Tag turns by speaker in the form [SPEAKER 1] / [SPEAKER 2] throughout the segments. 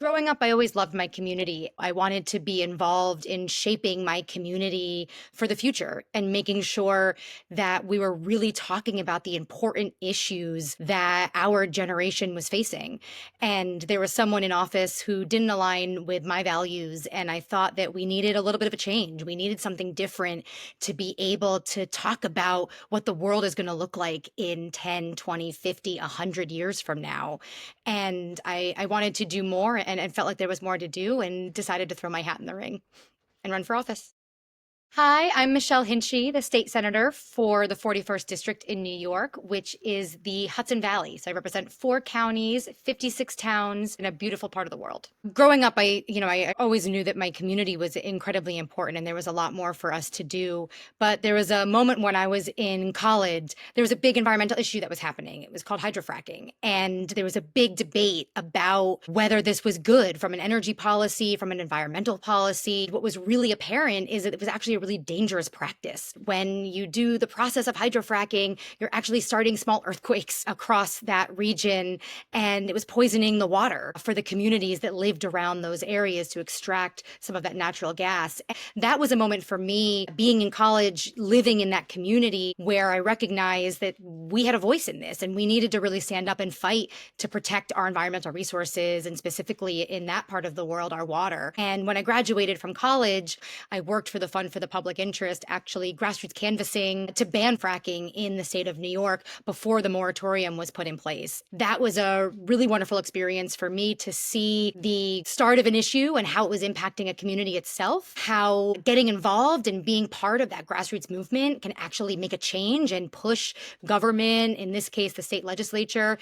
[SPEAKER 1] Growing up, I always loved my community. I wanted to be involved in shaping my community for the future and making sure that we were really talking about the important issues that our generation was facing. And there was someone in office who didn't align with my values. And I thought that we needed a little bit of a change. We needed something different to be able to talk about what the world is going to look like in 10, 20, 50, 100 years from now. And I wanted to do more and felt like there was more to do and decided to throw my hat in the ring and run for office. Hi, I'm Michelle Hinchey, the state senator for the 41st District in New York, which is the Hudson Valley. So I represent 4 counties, 56 towns in a beautiful part of the world. Growing up, I always knew that my community was incredibly important and there was a lot more for us to do. But there was a moment when I was in college, there was a big environmental issue that was happening. It was called hydrofracking. And there was a big debate about whether this was good from an energy policy, from an environmental policy. What was really apparent is that it was actually a really dangerous practice. When you do the process of hydrofracking, you're actually starting small earthquakes across that region, and it was poisoning the water for the communities that lived around those areas to extract some of that natural gas. That was a moment for me being in college, living in that community where I recognized that we had a voice in this and we needed to really stand up and fight to protect our environmental resources and specifically in that part of the world, our water. And when I graduated from college, I worked for the Fund for the Public Interest, actually grassroots canvassing to ban fracking in the state of New York before the moratorium was put in place. That was a really wonderful experience for me to see the start of an issue and how it was impacting a community itself, how getting involved and being part of that grassroots movement can actually make a change and push government, in this case, the state legislature,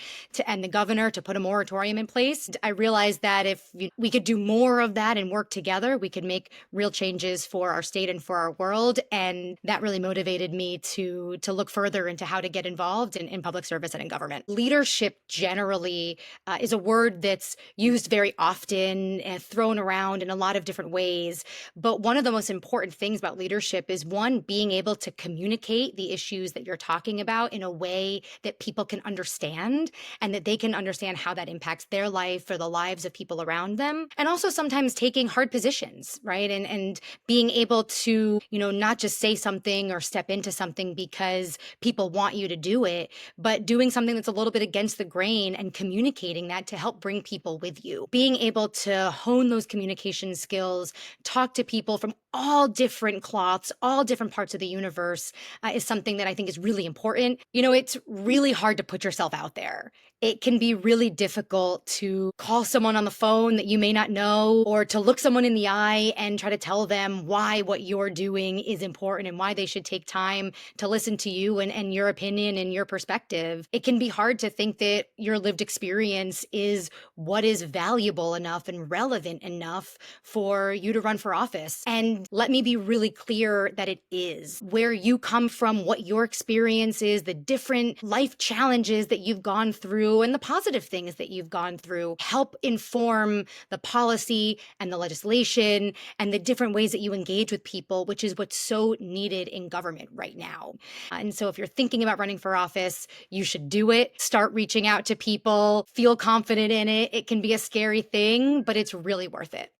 [SPEAKER 1] and the governor to put a moratorium in place. I realized that if we could do more of that and work together, we could make real changes for our state and for our world. And that really motivated me to look further into how to get involved in public service and in government. Leadership generally is a word that's used very often and thrown around in a lot of different ways. But one of the most important things about leadership is one, being able to communicate the issues that you're talking about in a way that people can understand and that they can understand how that impacts their life or the lives of people around them. And also sometimes taking hard positions, right? And being able to, not just say something or step into something because people want you to do it, but doing something that's a little bit against the grain and communicating that to help bring people with you. Being able to hone those communication skills, talk to people from all different cloths, all different parts of the universe is something that I think is really important. It's really hard to put yourself out there. It can be really difficult to call someone on the phone that you may not know or to look someone in the eye and try to tell them why what you're doing is important and why they should take time to listen to you and your opinion and your perspective. It can be hard to think that your lived experience is what is valuable enough and relevant enough for you to run for office. And let me be really clear that it is. Where you come from, what your experience is, the different life challenges that you've gone through, and the positive things that you've gone through help inform the policy and the legislation and the different ways that you engage with people, which is what's so needed in government right now. And so if you're thinking about running for office, you should do it. Start reaching out to people, feel confident in it. It can be a scary thing, but it's really worth it.